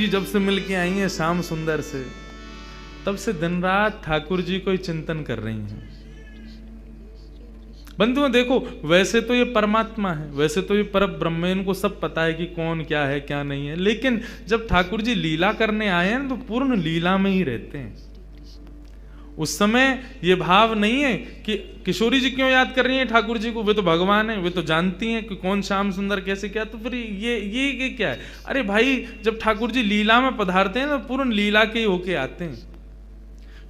जी जब से मिलके आई हैं श्याम सुंदर से, तब से दिन रात ठाकुर जी को ही चिंतन कर रही हैं। बंधुओं देखो, वैसे तो ये परमात्मा है, वैसे तो ये पर ब्रह्म है, इनको सब पता है कि कौन क्या है क्या नहीं है, लेकिन जब ठाकुर जी लीला करने आए हैं तो पूर्ण लीला में ही रहते हैं। उस समय ये भाव नहीं है कि किशोरी जी क्यों याद कर रही हैं ठाकुर जी को, वे तो भगवान है, वे तो जानती हैं कि कौन श्याम सुंदर कैसे क्या, तो फिर ये क्या है। अरे भाई, जब ठाकुर जी लीला में पधारते हैं तो पूर्ण लीला के ही होके आते हैं।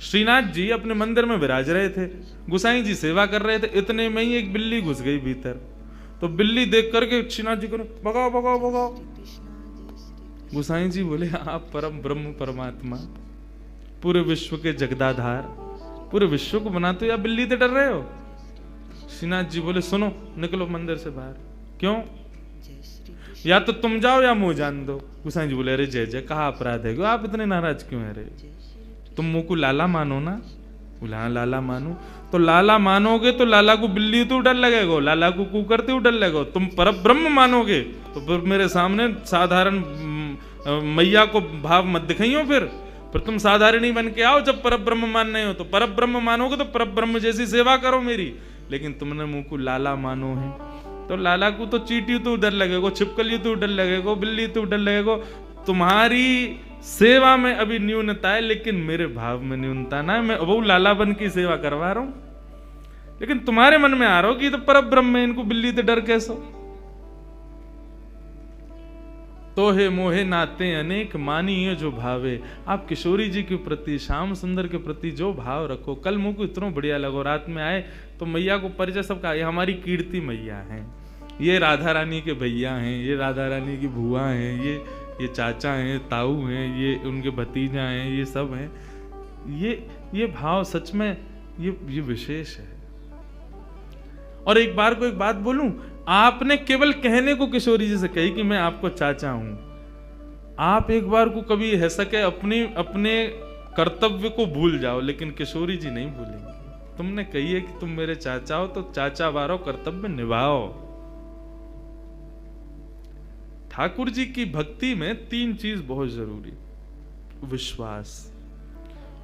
श्रीनाथ जी अपने मंदिर में विराज रहे थे, गुसाई जी सेवा कर रहे थे, इतने में ही एक बिल्ली घुस गई भीतर। तो बिल्ली देख करके श्रीनाथ जी को भगाओ भगाओ भगाओ। गुसाई जी बोले, आप परम ब्रह्म परमात्मा, पूरे विश्व के जगदाधार, पूरे विश्व को बनाते हो, या बिल्ली से डर रहे हो? श्रीनाथ जी बोले, सुनो, निकलो मंदिर से बाहर। क्यों? या तो तुम जाओ या मुंह जान दो। गुसाई जी बोले, अरे जय जय, कहा अपराध है, आप इतने नाराज क्यों है रे? तुम मुंह को लाला मानो ना। बोला, हाँ लाला मानो। तो लाला मानोगे तो लाला को बिल्ली तो डर लगेगा, लाला को कू करते हुए डर लगेगा। तुम पर ब्रह्म मानोगे तो फिर मेरे सामने साधारण मैया को भाव मत दिखाइयो। फिर तुम साधारण ही बन के आओ। जब पर ब्रह्म मानने हो तो पर ब्रह्म मानोगे तो पर ब्रह्म जैसी सेवा करो मेरी। लेकिन तुमने मुंह को लाला मानो है तो लाला को तो चींटी तो डर लगेगा, छिपकली तो डर लगेगा, बिल्ली तो डर लगेगा। तुम्हारी सेवा में अभी न्यूनता है, लेकिन मेरे भाव में न्यूनता ना है। मैं वो लाला बन की सेवा करवा रहा हूं, लेकिन तुम्हारे मन में आ रहा हो कि तो पर ब्रह्म है, इनको बिल्ली से डर कैसो। तो हे मोहे नाते अनेक मानिए जो भावे। आप किशोरी जी के प्रति, श्याम सुंदर के प्रति जो भाव रखो। कल मुझको इतना बढ़िया लगो, रात में आए तो मैया को परिचय सबका, ये हमारी कीर्ति मैया हैं, ये राधा रानी के भैया हैं, ये राधा रानी की बुआ हैं, ये चाचा हैं, ताऊ हैं, ये उनके भतीजा हैं, ये सब हैं। ये भाव सच में ये विशेष है। और एक बार को एक बात बोलूं, आपने केवल कहने को किशोरी जी से कही कि मैं आपको चाचा हूं। आप एक बार को कभी है सके अपने कर्तव्य को भूल जाओ, लेकिन किशोरी जी नहीं भूलेंगे। तुमने कही है कि तुम मेरे चाचा हो, तो चाचा वारो कर्तव्य निभाओ। ठाकुर जी की भक्ति में तीन चीज बहुत जरूरी, विश्वास,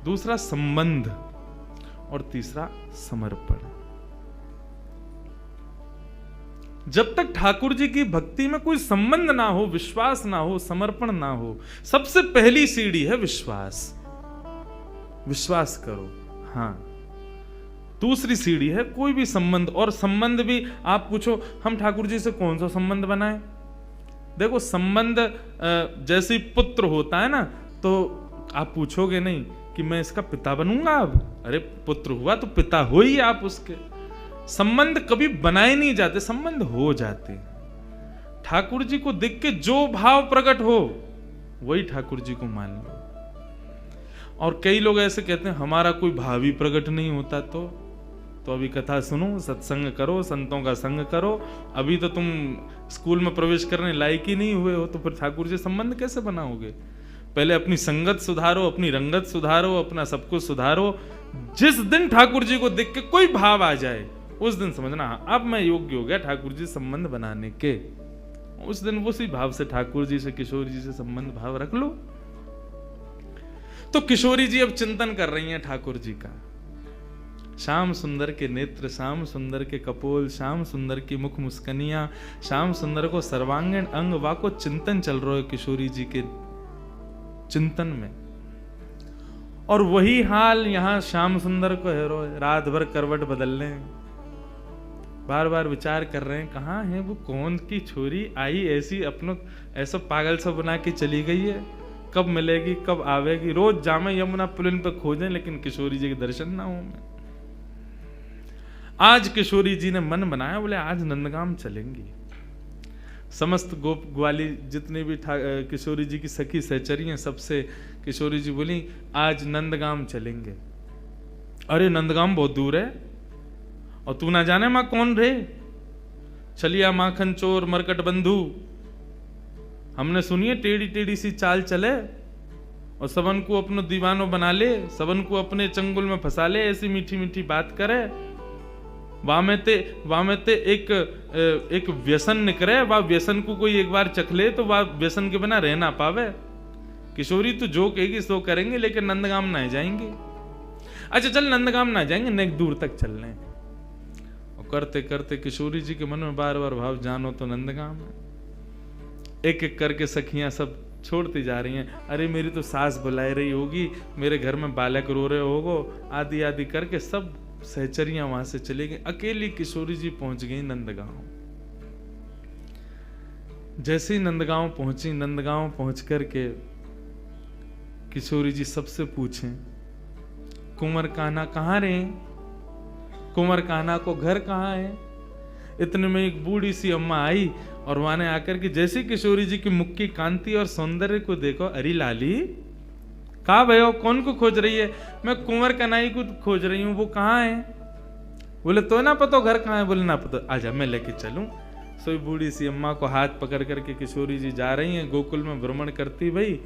दूसरा संबंध, और तीसरा समर्पण। जब तक ठाकुर जी की भक्ति में कोई संबंध ना हो, विश्वास ना हो, समर्पण ना हो, सबसे पहली सीढ़ी है विश्वास। विश्वास करो, हाँ। दूसरी सीढ़ी है कोई भी संबंध, और संबंध भी आप पूछो हम ठाकुर जी से कौन सा संबंध बनाए। देखो, संबंध जैसे पुत्र होता है ना, तो आप पूछोगे नहीं कि मैं इसका पिता बनूंगा अब। अरे पुत्र हुआ तो पिता हो ही आप उसके। संबंध कभी बनाए नहीं जाते, संबंध हो जाते। ठाकुर जी को देख के जो भाव प्रकट हो वही ठाकुर जी को मान लो। और कई लोग ऐसे कहते हैं हमारा कोई भाव ही प्रकट नहीं होता, तो अभी कथा सुनो, सत्संग करो, संतों का संग करो। अभी तो तुम स्कूल में प्रवेश करने लायक ही नहीं हुए हो, तो फिर ठाकुर जी संबंध कैसे बनाओगे? पहले अपनी संगत सुधारो, अपनी रंगत सुधारो, अपना सब कुछ सुधारो। जिस दिन ठाकुर जी को देख के कोई भाव आ जाए, उस दिन समझना अब मैं योग्य हो गया ठाकुर जी संबंध बनाने के। उस दिन उसी भाव से ठाकुर जी से, किशोरी जी से संबंध भाव रख लो। तो किशोरी जी अब चिंतन कर रही हैं ठाकुर जी का। श्याम सुंदर के नेत्र, श्याम सुंदर के कपोल, श्याम सुंदर की मुख मुस्कनियां, श्याम सुंदर को सर्वांगीण अंग वाको चिंतन चल रहा है किशोरी जी के चिंतन में। और वही हाल यहां श्याम सुंदर को है रो, रात भर करवट बदल रहे हैं, बार बार विचार कर रहे हैं कहाँ है वो, कौन की छोरी आई ऐसी अपनों ऐसा पागल सा बना के चली गई है, कब मिलेगी, कब आवेगी। रोज जामे यमुना पुलिन पर खोजें, लेकिन किशोरी जी के दर्शन ना हो। मैं आज किशोरी जी ने मन बनाया, बोले आज नंदगाम चलेंगी। समस्त गोप ग्वाली जितने भी किशोरी जी की सखी सहचरी हैं, सबसे किशोरी जी बोली आज नंदगाम चलेंगे। अरे नंदगाम बहुत दूर है, और तू ना जाने मां कौन रे, चलिया माखन चोर मरकट बंधु। हमने सुनिए टेढ़ी टेढ़ी सी चाल चले और सबन को अपनो दीवानो बना ले, सबन को अपने चंगुल में फंसा ले, ऐसी मीठी मीठी बात करे। वामेते एक व्यसन निकले, वह व्यसन को कोई एक बार चख ले तो वह व्यसन के बिना रह ना पावे। किशोरी तू जो कहेगी सो करेंगे, लेकिन नंदगाम ना जाएंगे। अच्छा चल नंदगाम ना जाएंगे, नेक दूर तक चल रहे हैं। और करते करते किशोरी जी के मन में बार बार भाव, जानो तो नंदगाम है। एक एक करके सखियां सब छोड़ती जा रही हैं। अरे मेरी तो सास बुलाई रही होगी, मेरे घर में बालक रो रहे होगो, आदि आदि करके सब सहचरियां वहां से चली गई। अकेली किशोरी जी पहुंच गई नंदगांव। जैसे ही नंदगांव पहुंची, नंदगांव पहुंच करके किशोरी जी सबसे पूछें, कुंवर कान्हा कहाँ रहे? कुंवर कान्हा को घर कहाँ है? इतने में एक बूढ़ी सी अम्मा आई और वहां ने आकर के जैसे किशोरी जी की मुख की कांति और सौंदर्य को देखो, अरे लाली कहाँ भयो, कौन को खोज रही है? मैं कुंवर कन्हई को खोज रही हूँ, वो कहाँ है? बोले तो ना पता घर कहाँ है? बोले ना पता, आजा मैं लेके चलूं। सोई बूढ़ी सी अम्मा को हाथ पकड़ करके किशोरी जी जा रही हैं, गोकुल में भ्रमण करती भाई।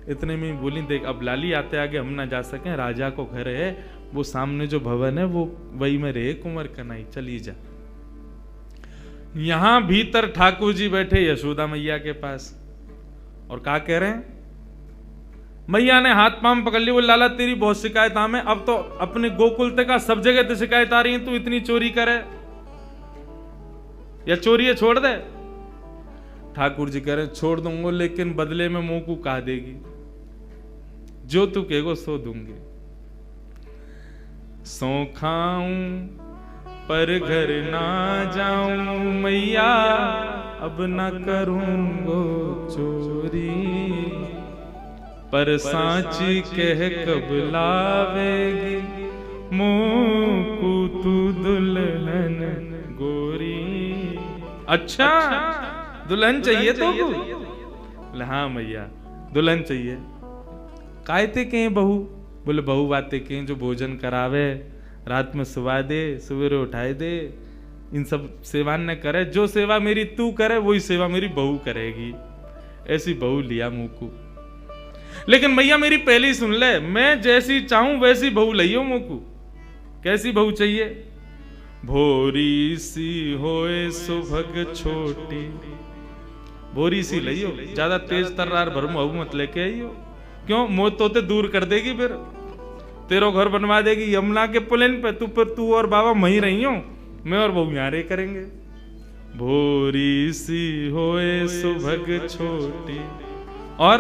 इतने में बोली, देख अब लाली आते आगे हम ना जा सकें, राजा को घर है, वो सामने जो भवन है वो वही में रहे कुंवर कन्हई, चली जा। यहां भीतर ठाकुर जी बैठे यशोदा मैया के पास और क्या कह रहे हैं? मैया ने हाथ पांव पकड़ ली, वो लाला तेरी बहुत शिकायत हमें, अब तो अपने गोकुल तक का सब जगह तो शिकायत आ रही है, तू इतनी चोरी करे या चोरी छोड़ दे। ठाकुर जी कह रहे छोड़ दूंगा, लेकिन बदले में मुंह को कहा देगी, जो तू कहेगो सो दूंगी। सो खाऊं पर घर ना जाऊं मैया, अब ना करूंगो चोरी, पर सांची कह कब लावेगी मुंह को तू दुल्हन गोरी। अच्छा दुल्हन चाहिए तो? बोले हाँ मैया दुल्हन चाहिए। कायते के बहू? बोले बहू बातें के जो भोजन करावे, रात में सुवा दे, सवेरे उठाए दे, इन सब सेवा न करे। जो सेवा मेरी तू करे वही सेवा मेरी बहू करेगी। ऐसी बहू लिया मुंह को। लेकिन भैया मेरी पहले ही सुन ले, मैं जैसी चाहूं वैसी बहू लियो मुंह को। कैसी बहू चाहिए? भोरी सी होए सुभग छोटी। भोरी सी लियो, ज्यादा तेज तर्रार भरमू मत लेके आइयो। क्यों? मोह तोते दूर कर देगी, फिर तेरो घर बनवा देगी यमुना के पुलिन पे। तू और बाबा वहीं रही हो, मैं और बहू यहाँ रे करेंगे। भोरी सी होए सुभग छोटी और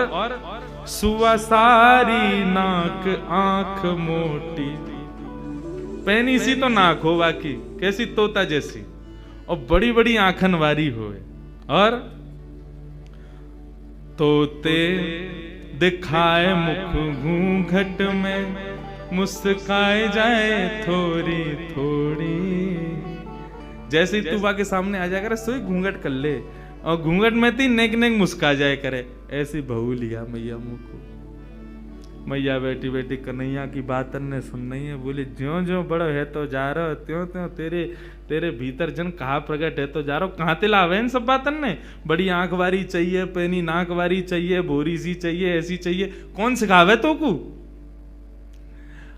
सुवा सारी नाक आंख मोटी। पैनी सी तो नाक हो बाकी, कैसी तोता जैसी, और बड़ी बड़ी आंखन वारी होए, और तोते दिखाए मुख घूंघट में, मुस्काए जाए थोड़ी थोड़ी। जैसे ही तू बा के सामने आ जाया करे, सोई घूंघट कर ले, और घूंघट में ती नेक नेक मुस्का जाए करे। ऐसी बहू लिया मैया मुंह को। मैया बैठी बैठी कन्हैया की बात ने सुन नहीं है। बोले ज्यो ज्यो बड़ा है तो जा रहा, त्यों त्यों तेरे भीतर जन कहा प्रकट है तो जा रहा। कहाँ ते लावे इन सब बातन ने? बड़ी आंख वारी चाहिए, पैनी नाक वारी चाहिए, भोरी सी चाहिए, ऐसी चाहिए, कौन सिखावे तो को?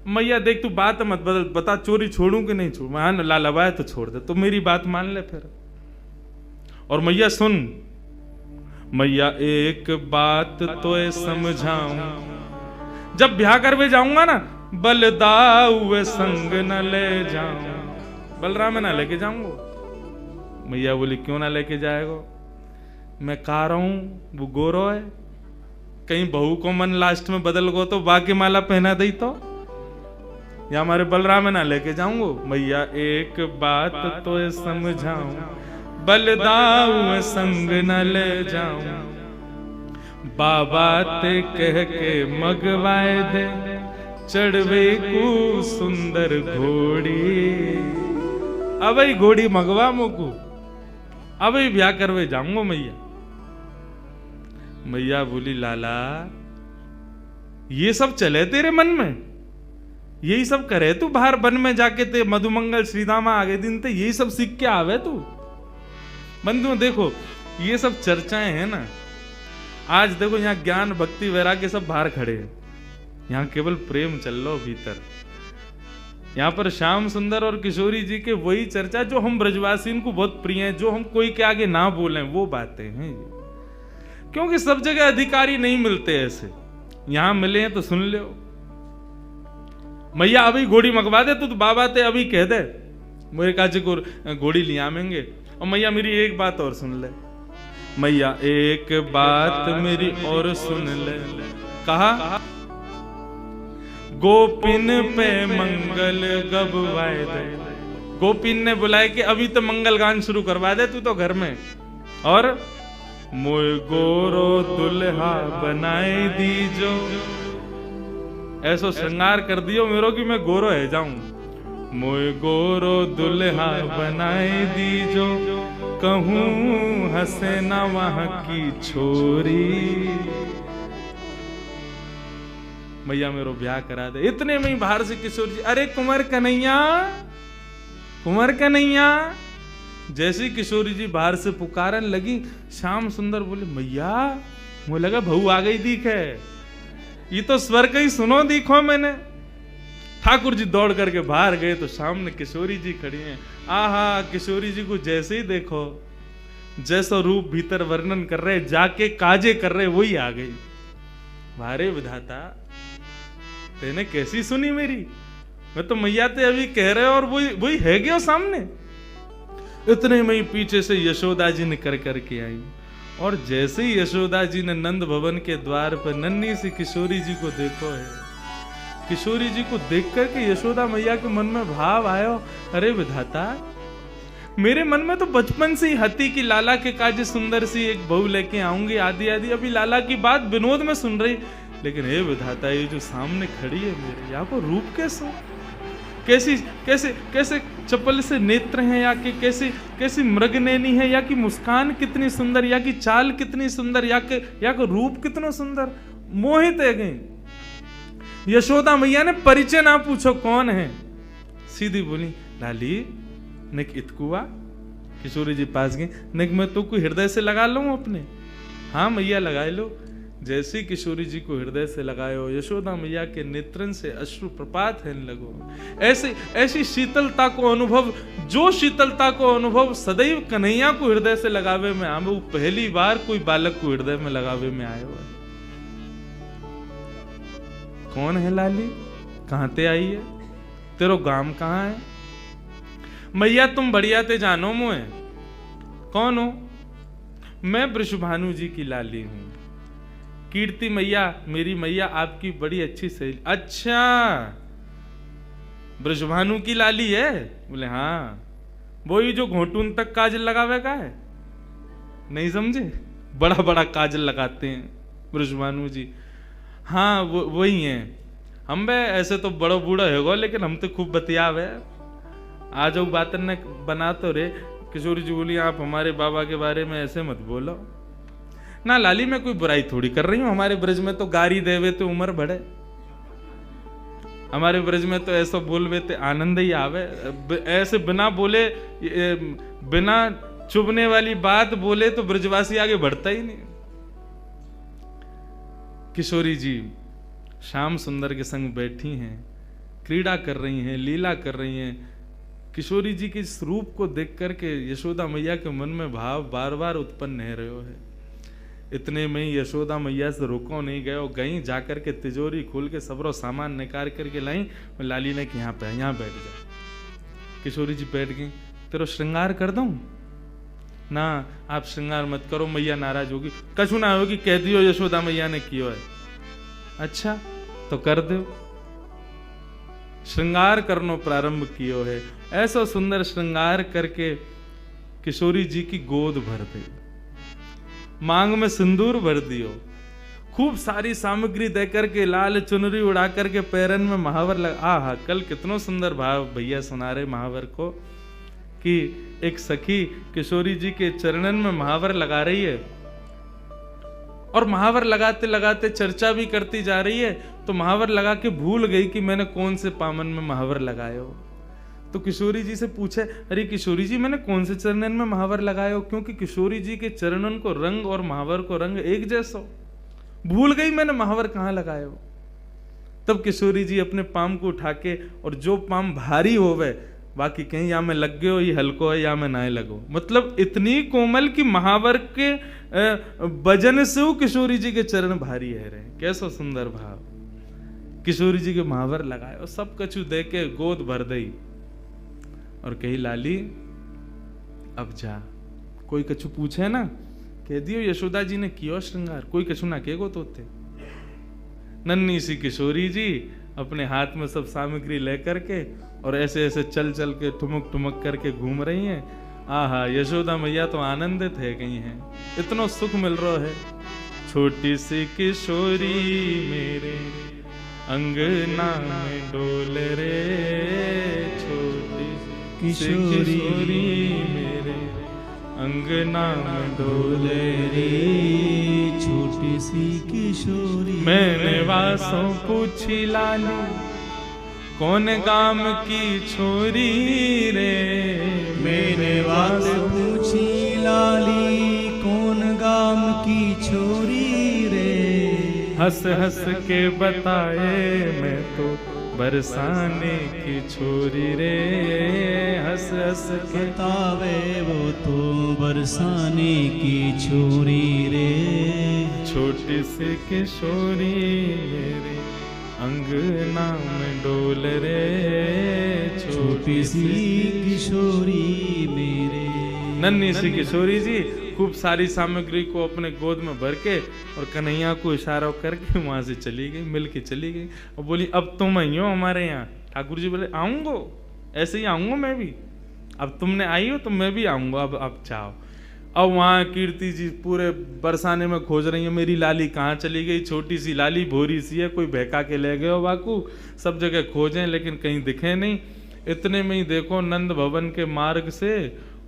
मैया देख तू बात मत बदल, बता चोरी छोड़ू कि नहीं छोड़ू? हाँ लालवा है तो छोड़ दे, तो मेरी बात मान ले फिर। और मैया सुन, मैया एक बात तो समझाऊं, जब ब्याह करवे जाऊंगा ना, बलदाऊ संग न ले जाऊं। बलराम ना लेके जाऊंगा। मैया बोली क्यों ना लेके जाएगा? मैं कह रहा हूं वो गोरो है, कहीं बहू को मन लास्ट में बदल गो तो बाकी माला पहना दई तो, या हमारे बलराम ना लेके जाऊंगा। मैया एक बात तो समझाऊं, बलदाऊ संग न ले जाऊं। बाबा ते कह के मगवाए दे, चढ़वे को सुंदर घोड़ी। अब घोड़ी मगवा मुकू, अब ब्याह करवे जाऊंगा मैया। मैया बोली लाला ये सब चले तेरे मन में? यही सब करे तू बाहर वन में जाके? ते मधुमंगल श्रीदामा आगे दिन ते यही सब सीख के आवे तू? बंधुओं देखो ये सब चर्चाएं हैं ना, आज देखो यहाँ ज्ञान भक्ति वैराग्य सब बाहर खड़े हैं, यहाँ केवल प्रेम चल लो भीतर। यहाँ पर श्याम सुंदर और किशोरी जी के वही चर्चा जो हम ब्रजवासी को बहुत प्रिय है, जो हम कोई के आगे ना बोलें वो बातें हैं। क्योंकि सब जगह अधिकारी नहीं मिलते ऐसे। यहां मिले हैं तो सुन लो। मैया अभी घोड़ी मंगवा दे, तू तो बाबा ते अभी कह दे मेरे काजे को घोड़ी ले आवेंगे। और मैया मेरी एक बात और सुन ले, मैया एक बात मेरी और सुन ले। कहा गोपिन पे मंगल गबवाए दे। गोपिन ने बुलाया कि अभी तो मंगल गान शुरू करवा दे तू तो घर में। और मोय गोरो दुल्हा बनाए दीजो, ऐसो श्रृंगार कर दियो मेरो कि मैं गोरो है जाऊं। मोय गोरो दुल्हा बनाए दीजो, कहूं हंसे ना वहां की छोरी। मैया मेरो ब्याह करा दे। इतने में ही बाहर से किशोर जी, अरे कुंवर कन्हैया, कुंवर कन्हैया। जैसे किशोरी जी बाहर से पुकारन लगी, श्याम सुंदर बोले मैया, मुझे लगा बहू आ गई दीख है, ये तो स्वर का ही सुनो दिखो मैंने। ठाकुर जी दौड़ करके बाहर गए तो सामने किशोरी जी खड़ी हैं। आहा, किशोरी जी को जैसे ही देखो, जैसा रूप भीतर वर्णन कर रहे, जाके काजे कर रहे, वही आ गई। वारे विधाता, तेने कैसी सुनी मेरी? मैं तो मैया ते अभी कह रहे और वही है गया सामने। इतने में ही पीछे से यशोदा जी ने कर करके आई। और जैसे ही यशोदा जी ने नंद भवन के द्वार पर नन्ही सी किशोरी जी को देखो है, किशोरी जी को देख करके यशोदा मैया के मन में भाव आयो, अरे विधाता, मेरे मन में तो बचपन से ही हती कि लाला के काजे सुंदर सी एक बहू लेके आऊंगी, आदि आदि। अभी लाला की बात विनोद में सुन रही, लेकिन हे विधाता, ये जो सामने खड़ी है मेरे, या को रूप कैसा, कैसी कैसे कैसे चपल से नेत्र हैं, या कि कैसी मृगनैनी है, या कि मुस्कान कितनी सुंदर, या कि चाल कितनी सुंदर, या कि रूप कितना सुंदर। मोहित है गई। यशोदा मैया ने परिचय ना पूछो कौन है, सीधी बोली लाली निक इतकुआ। किशोरी जी पास गई, निक मैं तो कोई हृदय से लगा लूं अपने। हाँ मैया लगाए लो। जैसे किशोरी जी को हृदय से लगायो, यशोदा मैया के नेत्रन से अश्रु प्रपात है लगो। ऐसी शीतलता को अनुभव, जो शीतलता को अनुभव सदैव कन्हैया को हृदय से लगावे में आवे, वो पहली बार कोई बालक को हृदय में लगावे में आयो है। कौन है लाली, कहां ते आई है, तेरो गांव कहां है? मैया तुम बढ़िया ते जानो मुझे। कौन हो? मैं वृषभानु जी की लाली हूं। कीर्ति मैया, मेरी मैया आपकी बड़ी अच्छी सहेली। अच्छा, वृषभानु की लाली है? बोले हाँ। वो ही जो घोटून तक काजल लगावे का है, नहीं समझे? बड़ा बड़ा काजल लगाते हैं वृषभानु जी। हाँ वही है। हम बे ऐसे तो बड़ो बूढ़ा होगा, लेकिन हम तो खूब बतियावे। आ जाओ बातन ने बना तो रे। किशोरी जी बोली आप हमारे बाबा के बारे में ऐसे मत बोलो ना लाली, मैं कोई बुराई थोड़ी कर रही हूं। हमारे ब्रज में तो गारी देवे तो उम्र बढ़े, हमारे ब्रज में तो ऐसा बोलवे ते आनंद ही आवे। ऐसे बिना बोले, बिना चुभने वाली बात बोले तो ब्रजवासी आगे बढ़ता ही नहीं। किशोरी जी श्याम सुंदर के संग बैठी हैं, क्रीड़ा कर रही हैं, लीला कर रही हैं। किशोरी जी के इस रूप को देख करके यशोदा मैया के मन में भाव बार बार उत्पन्न हो रहे है। इतने में ही यशोदा मैया से रुको नहीं गए, गई जाकर के तिजोरी खोल के सबरो सामान निकाल करके लाई। लाली ने कि यहाँ बैठ जा। किशोरी जी बैठ गई। तेरो श्रृंगार कर दूं? ना, आप श्रृंगार मत करो, मैया नाराज होगी। कछु ना होगी, कह दियो यशोदा मैया ने कियो है। अच्छा तो कर दो। श्रृंगार करनो प्रारंभ कियो है। ऐसा सुंदर श्रृंगार करके किशोरी जी की गोद भर दी, मांग में सिंदूर भर दियो, खूब सारी सामग्री दे करके, लाल चुनरी उड़ा करके पैरन में महावर लगा। आहा, कल कितनो सुंदर भाव भैया सुना रहे महावर को, कि एक सखी किशोरी जी के चरणन में महावर लगा रही है, और महावर लगाते लगाते चर्चा भी करती जा रही है। तो महावर लगा के भूल गई कि मैंने कौन से पामन में महावर लगाया हो। तो किशोरी जी से पूछे, अरे किशोरी जी मैंने कौन से चरणन में महावर लगाया हो? क्योंकि किशोरी जी के चरणन को रंग और महावर को रंग एक जैसा, भूल गई मैंने महावर कहाँ लगाया हो। तब किशोरी जी अपने पाम को उठा के, और जो पाम भारी होवे बाकी कहीं या मैं लग गयो, ये हल्को है, या मैं नाए लगो। मतलब इतनी कोमल कि महावर के भजन से वो किशोरी जी के चरण भारी है रहे। कैसो सुंदर भाव, किशोरी जी के महावर लगाए और सब कछु दे के गोद भर दई और कही लाली अब जा। कोई कछु पूछे ना कह दियो यशोदा जी ने कियो श्रृंगार, कोई कछु ना केगो तो थे। नन्ही सी किशोरी जी अपने हाथ में सब सामग्री लेकर के और ऐसे ऐसे चल चल के ठुमक ठुमक करके घूम रही हैं। आहा, यशोदा मैया तो आनंदित है गई हैं, इतना सुख मिल रहा है। छोटी सी किशोरी मेरे अंगना में डोल रे, छोटी किशोरी मेरे अंगना में डोल रे, छोटी सी किशोरी। मैंने वासों पूछी लाली कौन गाम की छोरी रे, मैंने बात पूछी लाली कौन गाम की छोरी रे। हंस हंस के बताए मैं तो बरसाने की छोरी रे, हंस हंस के बतावे वो तो बरसाने की छोरी रे। छोटी सी किशोरी मेरे अंगना में डोल रे, छोटी सी किशोरी मेरे। नन्ही सी किशोरी जी खूब सारी सामग्री को अपने गोद में भर के और कन्हैया को इशारा करके वहां से चली गई, मिल के चली गई और बोली अब तुम आई हो हमारे यहाँ। ठाकुर जी बोले आऊंगो, ऐसे ही आऊंगा मैं भी, अब तुमने आई हो तो मैं भी आऊंगा, अब चाहो। अब वहाँ कीर्ति जी पूरे बरसाने में खोज रही है, मेरी लाली कहाँ चली गई। छोटी सी लाली भोरी सी है, कोई बहका के ले गए हो बाकू। सब जगह खोजें लेकिन कहीं दिखे नहीं। इतने में ही देखो नंद भवन के मार्ग से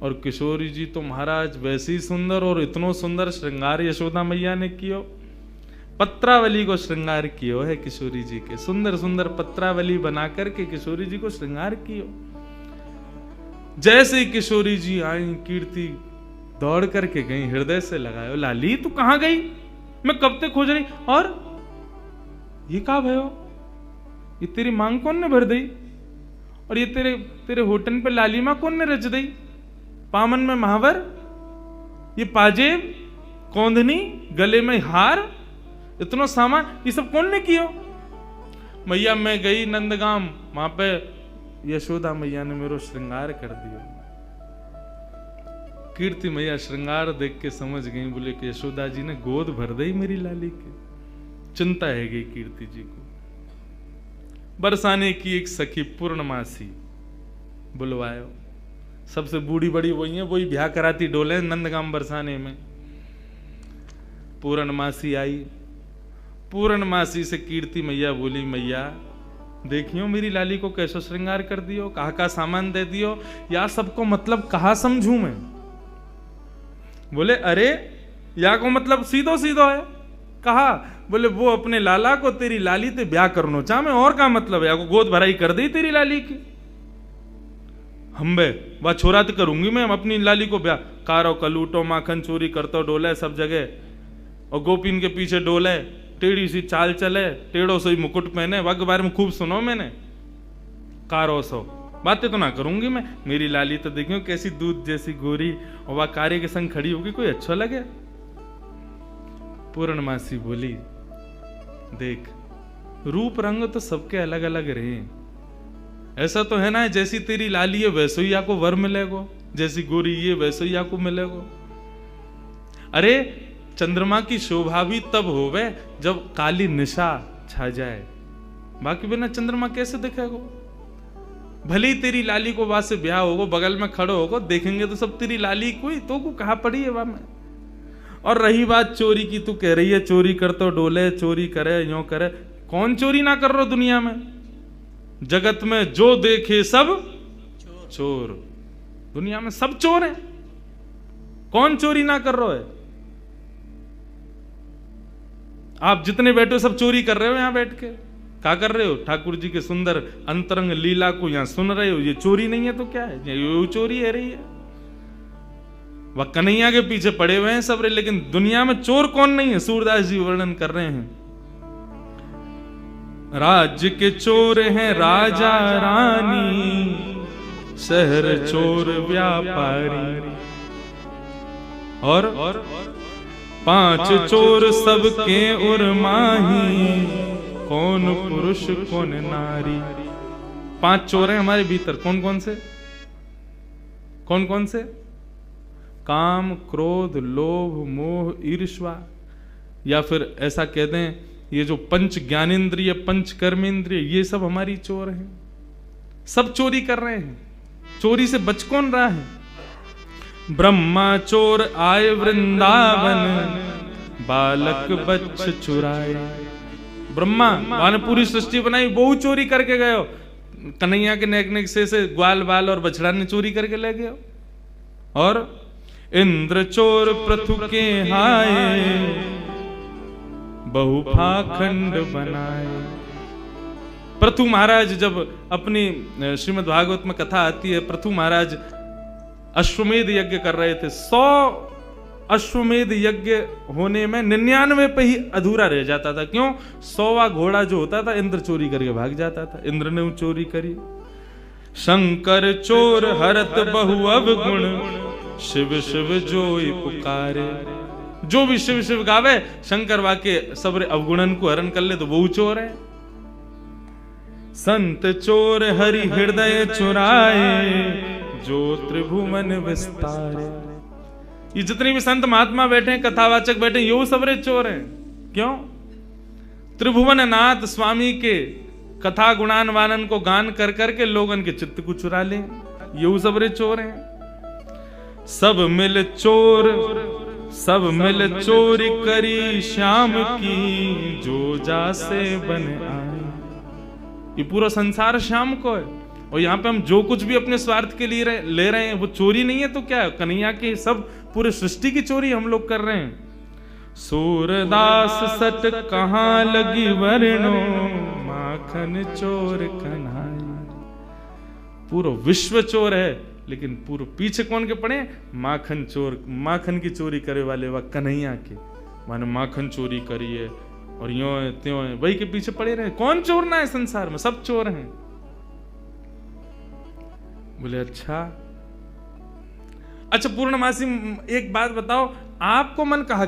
और किशोरी जी तो महाराज वैसी सुंदर और इतनो सुंदर श्रृंगार यशोदा मैया ने कियो। पत्रावली को श्रृंगार कियो है किशोरी जी के, सुंदर सुंदर पत्रावली बना करके किशोरी जी को श्रृंगार कियो। जैसे ही किशोरी जी आई कीर्ति दौड़ करके गई, हृदय से लगायो लाली तू कहां गई, मैं कब तक खोज रही। और ये कहा भयो, ये तेरी मांग कौन ने भर दी, और ये तेरे होटन पे लाली मां कौन ने रच दी। पामन में महावर, ये पाजेब, कौंधनी, गले में हार, इतना सामान ये सब कौन ने कियो। मैया मैं गई नंदगाम, वहां पे यशोदा मैया ने मेरा श्रृंगार कर दिया। कीर्ति मैया श्रृंगार देख के समझ गई, बोले कि यशोदा जी ने गोद भर दी मेरी लाली की। चिंता है गई कीर्ति जी को। बरसाने की एक सखी पूर्णमासी बुलवायो, सबसे बूढ़ी बड़ी वही है, वही ब्याह कराती डोले नंदगाम बरसाने में। पूर्णमासी आई, पूर्णमासी से कीर्ति मैया बोली मैया देखियो मेरी लाली को कैसो श्रृंगार कर दियो, कहा का सामान दे दियो, या सबको मतलब कहा समझू मैं। बोले अरे या को मतलब सीधो सीधो है, कहा बोले वो अपने लाला को तेरी लाली ते ब्याह करनो चाह मैं, और का मतलब है, या को गोद भराई कर दी तेरी लाली की। हम बे वह छोरा तो करूंगी मैं अपनी लाली को ब्याह, कारो कलूटो माखन चोरी करतो डोले सब जगह, और गोपीन के पीछे डोले, टेढ़ी सी चाल चले, टेढ़ो से मुकुट पहने, वह के बारे में खूब सुनो मैंने, कारो सो बातें तो ना करूंगी मैं। मेरी लाली तो देखियो कैसी दूध जैसी गोरी, और वह कार्य के संग खड़ी होगी, कोई अच्छा लगे। पूर्णमासी बोली देख रूप रंग तो सबके अलग अलग रहे, ऐसा तो है ना जैसी तेरी लाली है वैसे ही आपको वर मिलेगो, जैसी गोरी ये वैसे ही आपको मिलेगो। अरे चंद्रमा की शोभा भी तब होवे जब काली निशा छा जाए, बाकी बिना चंद्रमा कैसे दिखेगो। भले ही तेरी लाली को वहां से ब्याह होगो, बगल में खड़ो होगो, देखेंगे तो सब तेरी लाली कोई तो को कहा पड़ी है वहां में। और रही बात चोरी की, तू कह रही है चोरी कर तो डोले, चोरी करे यूं करे, कौन चोरी ना कर रहा दुनिया में। जगत में जो देखे सब चोर, दुनिया में सब चोर हैं, कौन चोरी ना कर रहा है। आप जितने बैठे हो सब चोरी कर रहे हो, यहां बैठ के क्या कर रहे हो, ठाकुर जी के सुंदर अंतरंग लीला को यहां सुन रहे हो, ये चोरी नहीं है तो क्या है, ये चोरी है रही है। वह कन्हैया के पीछे पड़े हुए हैं सब, लेकिन दुनिया में चोर कौन नहीं है। सूरदास जी वर्णन कर रहे हैं, राज्य के चोर हैं राजा रानी, शहर चोर व्यापारी। और 5 चोर सबके उर्माही, कौन पुरुष कौन नारी। 5 चोर हैं हमारे भीतर। कौन कौन से? कौन कौन से? काम, क्रोध, लोभ, मोह, ईर्ष्या, या फिर ऐसा कह दें ये जो पंच ज्ञानेंद्रिय, पंच कर्मेंद्रिय, ये सब हमारी चोर हैं। सब चोरी कर रहे हैं। चोरी से बच कौन रहा है? ब्रह्मा चोर आए वृंदावन, बालक बच्च चुराए। ब्रह्मा ने पूरी सृष्टि बनाई, वो चोरी करके गए हो। कन्हैया के नेक नेक से ग्वाल बाल और बछड़ा ने चोरी करके ले गए। और इंद्र चोर पृथु के हाय, बहु पाखंड बनाए। पृथु महाराज जब अपनी श्रीमद् भागवत में कथा आती है, पृथु महाराज अश्वमेध यज्ञ कर रहे थे। 100 अश्वमेध यज्ञ होने में 99 पे ही अधूरा रह जाता था। क्यों? 100वां घोड़ा जो होता था इंद्र चोरी करके भाग जाता था। इंद्र ने चोरी करी। शंकर चोर हरत बहु अवगुण, शिव शिव जोई पुकारे। जो भी शिव शिव गावे, शंकर वाके सबरे अवगुणन को हरण कर ले तो वो चोर है। संत चोर हरि हृदय चुराए, जो त्रिभुवन विस्तारे। ये जितने भी संत महात्मा बैठे हैं, कथावाचक बैठे हैं, यो सबरे चोर हैं। क्यों? त्रिभुवन नाथ स्वामी के कथा गुणान वानन को गान कर करके लोगन के चित्त को चुरा ले, यो सबरे चोर हैं। सब मिल चोर, सब मिल चोरी करी श्याम की, जो जासे बन आए। ये पूरा संसार श्याम को है, और यहाँ पे हम जो कुछ भी अपने स्वार्थ के लिए ले रहे हैं वो चोरी नहीं है तो क्या है? कन्हैया की सब पूरे सृष्टि की चोरी हम लोग कर रहे हैं। सूरदास सट कहाँ लगी वर्णो, माखन चोर कन्हैया। पूरा विश्व चोर है, लेकिन पूरे पीछे कौन के पड़े? माखन चोर। माखन की चोरी करे वाले वह कन्हैया के, माने माखन चोरी करी है और यों है त्यों है, वही के पीछे पड़े रहे। कौन चोर ना है संसार में? सब चोर हैं। बोले अच्छा पूर्णमासी एक बात बताओ, आपको मन कहा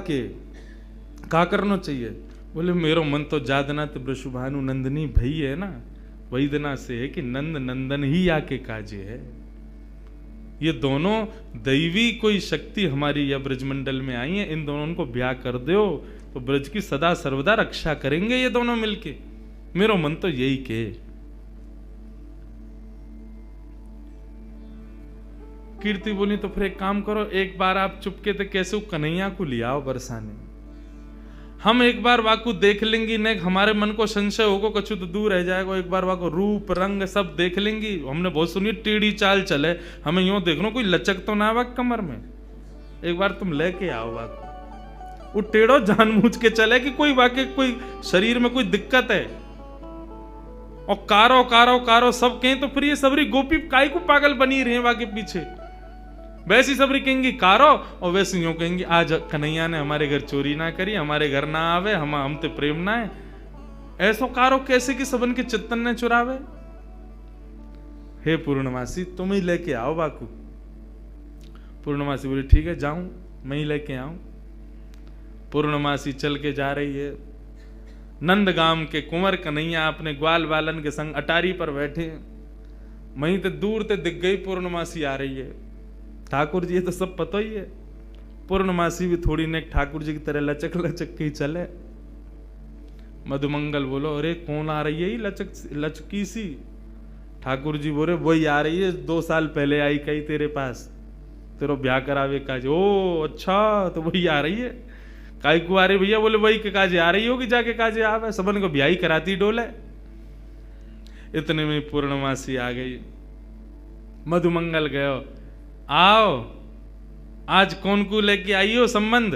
करना चाहिए? बोले मेरो मन तो जादना वृषभानु नंदनी भई है ना, वही दिना से है कि नंद नंदन ही आके काजे है। ये दोनों दैवी कोई शक्ति हमारी या ब्रजमंडल में आई है, इन दोनों को ब्याह कर दो तो ब्रज की सदा सर्वदा रक्षा करेंगे ये दोनों मिलके। मेरो मन तो यही के। कीर्ति बोली तो फिर एक काम करो, एक बार आप चुपके थे कैसे कन्हैया को ले आओ बरसाने। हम एक बार वाकू देख लेंगी, ने हमारे मन को संशय होगा कछु तो दूर रह जाएगा। एक बार वाको रूप रंग सब देख लेंगी। हमने बहुत सुनी टेढ़ी चाल चले, हमें यूं देख लो कोई लचक तो ना वाक कमर में। एक बार तुम लेके आओ वाको, वो टेढ़ो जानबूझ के चले कि कोई वाके कोई शरीर में कोई दिक्कत है। और कारो कारो कारो सब कहें तो फिर ये सबरी गोपी काय को पागल बनी रहे वाके पीछे। वैसी सबरी कहेंगी कारो, और वैसे यूं कहेंगी आज कन्हैया ने हमारे घर चोरी ना करी, हमारे घर ना आवे, हम ते प्रेम ना है। ऐसो कारो कैसे कि सबन के चित्तन ने चुरावे। हे पूर्णमासी तुम ही लेके आओ बाकू। पूर्णमासी बोली ठीक है जाऊं, मैं ही लेके आऊं। पूर्णमासी चल के जा रही है। नंदगाम के कुंवर कन्हैया अपने ग्वाल बालन के संग अटारी पर बैठे। वहीं ते दूर ते दिख गई पूर्णमासी आ रही है। ठाकुर जी ये तो सब पता ही है। पूर्णमासी भी थोड़ी ने ठाकुर जी की तरह लचक लचक के ही चले। मधुमंगल बोलो अरे कौन आ रही है ये लचकी सी? ठाकुर जी बोले वही आ रही है, 2 साल पहले आई कही तेरे पास, तेरो ब्याह करावे काज। ओ अच्छा, तो वही आ रही है। काय को आ रही भैया? बोले वही के काजे आ रही होगी, जाके काजे आवे, सबन को ब्याह कराती डोले। इतने में पूर्णमासी आ गई। मधुमंगल गयो, आओ आज कौन को लेके आई हो संबंध?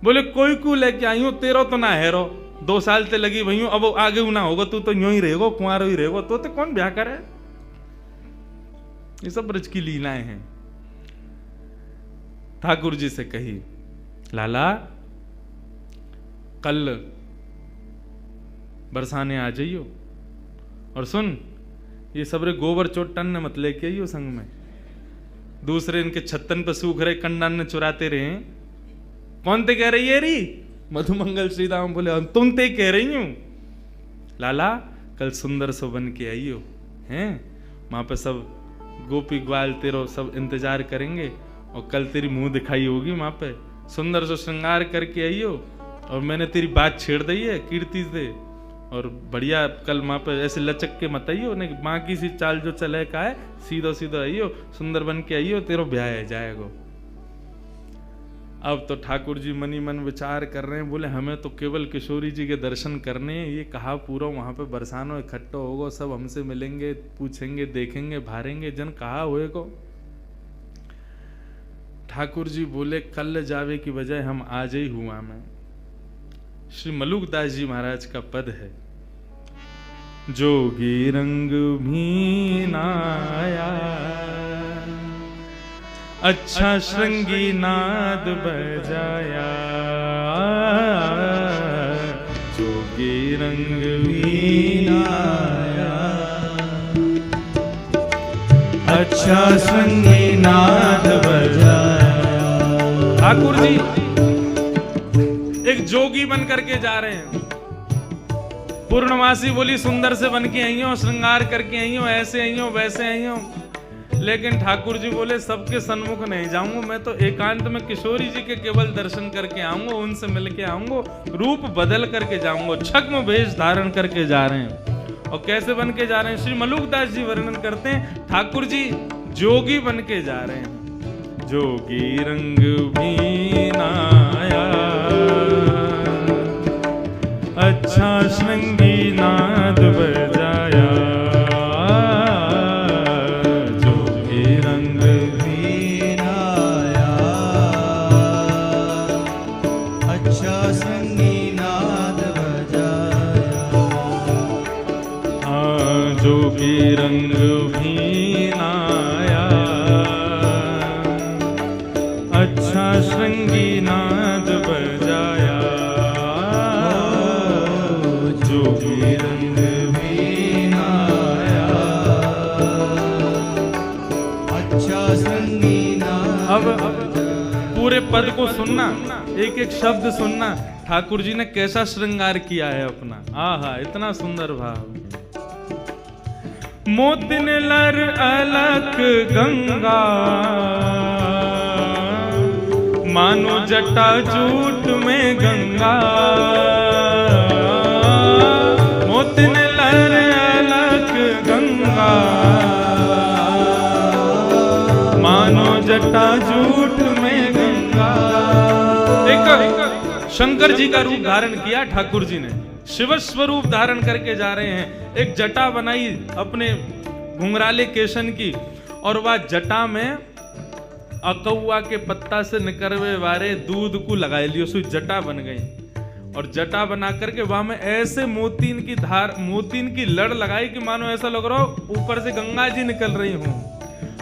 बोले कोई को लेके आई हूं, तेरो तो ना हेरो, 2 साल ते लगी भई, अब आगे ना होगा, तू तो यूं ही रहेगो, कुंवारो ही रहेगो, तो कौन ब्याह करे? ये सब ब्रज की लीलाएं हैं। ठाकुर जी से कही लाला कल बरसाने आ जाइयो, और सुन ये सबरे गोबर चोटन ने मत लेके आइयो संग में, दूसरे इनके छत्तन पे सूख रहे कंडान ने चुराते रहे। कौन ते कह रही है री? मधुमंगल श्रीराम बोले तुम ते कह रही हूं लाला, कल सुंदर सो बन के आइयो हैं, वहां पे सब गोपी ग्वाल तेरो सब इंतजार करेंगे और कल तेरी मुंह दिखाई होगी वहां पे, सुंदर सो श्रृंगार करके आइयो। और मैंने तेरी बात छेड़ दी है कीर्ति से, और बढ़िया कल वहां पे ऐसे लचक के मत आइयो, नहीं माँ की सी चाल जो चले का है, सीधो सीधो आइयो, सुंदर बन के आइयो, तेरो ब्याह है जाएगा। अब तो ठाकुर जी मनी मन विचार कर रहे हैं, बोले हमें तो केवल किशोरी जी के दर्शन करने हैं, ये कहा पूरा वहां पे बरसानो इकट्ठा होगा, सब हमसे मिलेंगे, पूछेंगे, देखेंगे, भारेंगे, जन कहा हुए को। ठाकुर जी बोले कल जावे की बजाय हम आज ही हुआ में। श्री मलुकदास जी महाराज का पद है, जोगी रंग भीनाया अच्छा श्रृंगी नाद बजाया, जोगी रंग भीनाया अच्छा श्रृंगी नाद बजाया। ठाकुर जी एक जोगी बन करके जा रहे हैं। पूर्णमासी बोली सुंदर से बन के आई हो, श्रृंगार करके आई हो, ऐसे आई हो, वैसे आई हो। लेकिन ठाकुर जी बोले सबके सन्मुख नहीं जाऊंगा, मैं तो एकांत में किशोरी जी के केवल दर्शन करके आऊंगा, उनसे मिल के आऊंगा, रूप बदल करके जाऊंगा। छद्म वेश धारण करके जा रहे हैं। और कैसे बन के जा रहे हैं? श्री मलुकदास जी वर्णन करते हैं, ठाकुर जी जोगी बन के जा रहे हैं। जोगी रंग भीनाया अच्छा श्रृंगी नाद बजाया, जोगी रंग भीनाया अच्छा श्रृंगी नाद बजाया, जोगी रंग भीनाया अच्छा श्रृंगी नाद बजाया, जोगी रंग भीनाया अच्छा श्रृंगी नाद। अब पूरे पद को सुनना, एक एक शब्द सुनना, ठाकुर जी ने कैसा श्रृंगार किया है अपना। आहा इतना सुंदर भाव। मोतिन लर अलक गंगा मानो जटा जूट में गंगा, मोतिन लहर अलक गंगा मानो जटा जूट में गंगा। एक शंकर जी का रूप धारण किया ठाकुर जी ने, शिव स्वरूप धारण करके जा रहे हैं। एक जटा बनाई अपने घुंघराले केशन की, और वह जटा में अकौआ के पत्ता से निकलवे वाले दूध को लगाए लियो, सो जटा बन गई। और जटा बना करके वहां में ऐसे मोतीन की धार, मोतीन की लड़ लगाई कि मानो ऐसा लग रहा हो ऊपर से गंगा जी निकल रही हूं।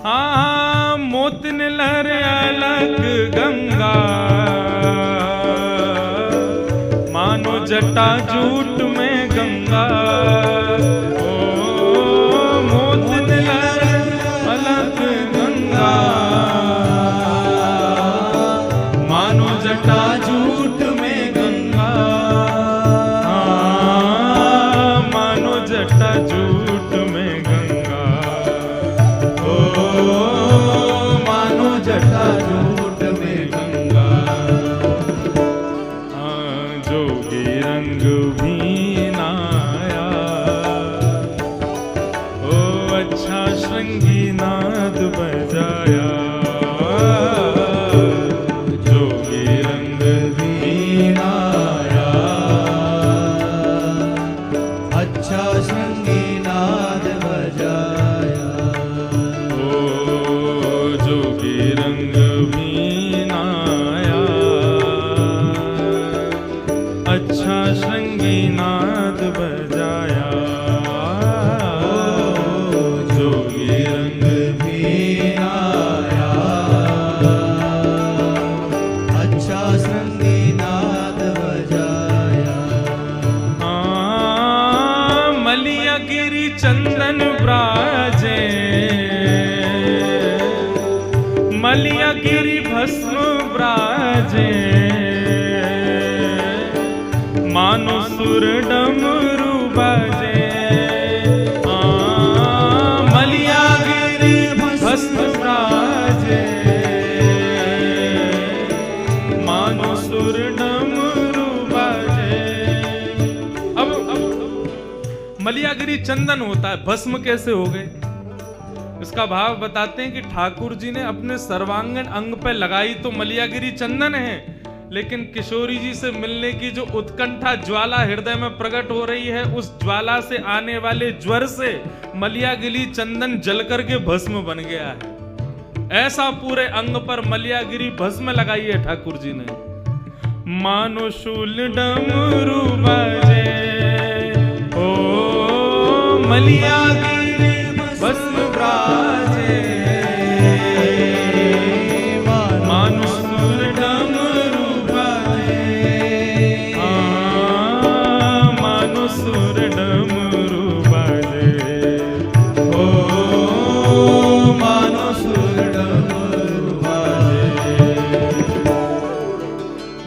हाँ मोतिन लहर अलग गंगा मानो जटा जूट में गंगा, ओ मोतिन लहर अलग गंगा मानो जटा जूट में गंगा, मानो जटा जूट में गंगा, ओ मानो जटा जूट में गंगा। जोगी रंग भीनाया मलियागिरी चंदन ब्राजे, मलियागिरी भस्म ब्राजे, मानो सुर डमरू बाजे। मलियागिरी भस्म ब्राजे, मानो सुर डमरू बाजे। अब मलियागिरी चंदन होता है, भस्म कैसे हो गए? इसका भाव बताते हैं कि ठाकुर जी ने अपने सर्वांगीण अंग पे लगाई तो मलियागिरी चंदन है, लेकिन किशोरी जी से मिलने की जो उत्कंठा ज्वाला हृदय में प्रकट हो रही है, उस ज्वाला से आने वाले ज्वर से मलियागिरी चंदन जल करके भस्म बन गया है। ऐसा पूरे अंग पर मलियागिरी भस्म लगाई है ठाकुर जी ने। मानो शूल डमरू बाजे, ओ मलियागिरी भस्म ब्राजे, मानो सुर डमरू बाजे, मानो सुर डमरू बाजे, ओ मानो सुर डमरू बाजे।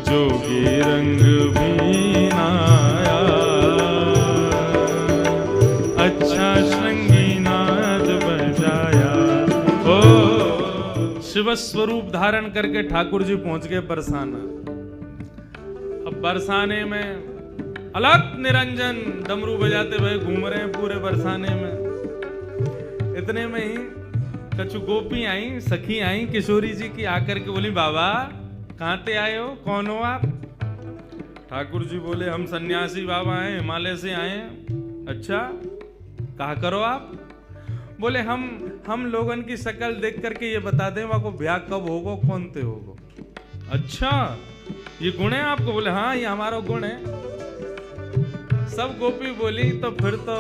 जोगी रंग भी नाया, अच्छा श्रृंगी नाद बजाया। ओ शिव स्वरूप धारण करके ठाकुर जी पहुंच गए बरसाना। अब बरसाने में अलग निरंजन डमरू बजाते हुए घूम रहे हैं पूरे बरसाने में। इतने में ही कछु गोपी आई, सखी आई किशोरी जी की, आकर के बोली बाबा कहाँ ते आए हो, कौन हो आप? ठाकुर जी बोले हम सन्यासी बाबा हैं, हिमालय से आए हैं। अच्छा कहा करो आप? बोले हम लोगन की शक्ल देख करके ये बता दें वहाँ को ब्याह कब होगा, कौन ते होगा। अच्छा ये गुण है आपको? बोले हाँ ये हमारा गुण है। सब गोपी बोली तो फिर तो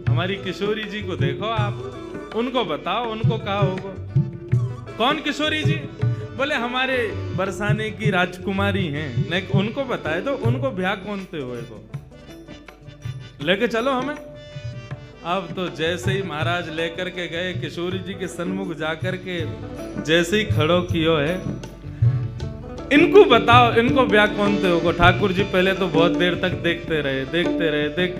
हमारी किशोरी जी को देखो आप, उनको बताओ उनको कहा होगा। कौन किशोरी जी? बोले हमारे बरसाने की राजकुमारी हैं, नहीं उनको बताए तो उनको ब्याह कौन ते होएगा, लेके चलो हमें। अब तो जैसे ही महाराज लेकर के गए किशोरी जी के सन्मुख जाकर के जैसे ही खड़ो कियो है, इनको बताओ इनको ब्याह कौन थे होगा। ठाकुर जी पहले तो बहुत देर तक देखते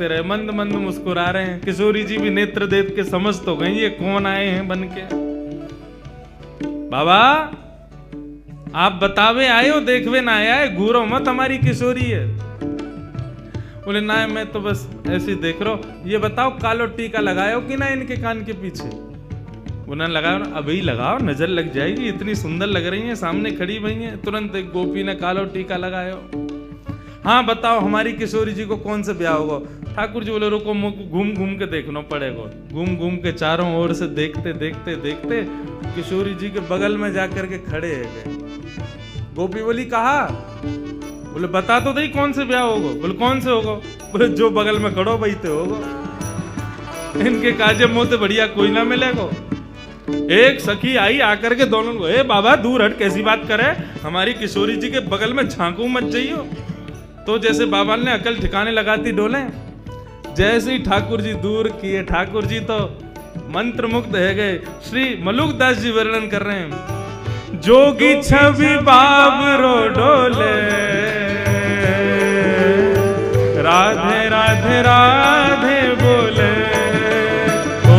रहे, मंद मंद मुस्कुरा रहे हैं। किशोरी जी भी नेत्र देख के समझ तो गई ये कौन आए हैं बन के। बाबा आप बतावे आए हो, देखवे ना आया है, घूरो मत हमारी किशोरी है। बोले ना मैं तो बस ऐसे देख रहा हूं। ये बताओ कालो टीका लगाओ कि ना इनके कान के पीछे? बोला लगाओ ना, अभी लगाओ नजर लग जाएगी, इतनी सुंदर लग रही है, सामने खड़ी हुई है। तुरंत एक गोपी ने कालो टीका लगायो। हाँ बताओ हमारी किशोरी जी को कौन से ब्याह होगा? ठाकुर जी बोले रुको घूम घूम के देखना पड़ेगा। घूम घूम के चारों ओर से देखते देखते देखते किशोरी जी के बगल में जाकर के खड़े है गए। गोपी बोली कहा? बोले बता तो दही कौन से ब्याह होगा? बोले कौन से होगा? बोले जो बगल में खड़ो वही ते होगा, इनके काजे मोते बढ़िया कोई ना मिलेगा। एक सखी आई आकर के दोनों को, ए बाबा दूर हट, कैसी बात करे, हमारी किशोरी जी के बगल में झांकू मत जाइयो। तो जैसे बाबा ने अकल ठिकाने लगाती डोले, जैसे ही ठाकुर जी दूर किए, ठाकुर जी तो मंत्र मुग्ध है गए। श्री मलुक दास जी वर्णन कर रहे हैं, जोगी छवि बाबरो डोले, राधे राधे राधे बोले, ओ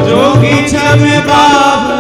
जोगी छवि बाबरो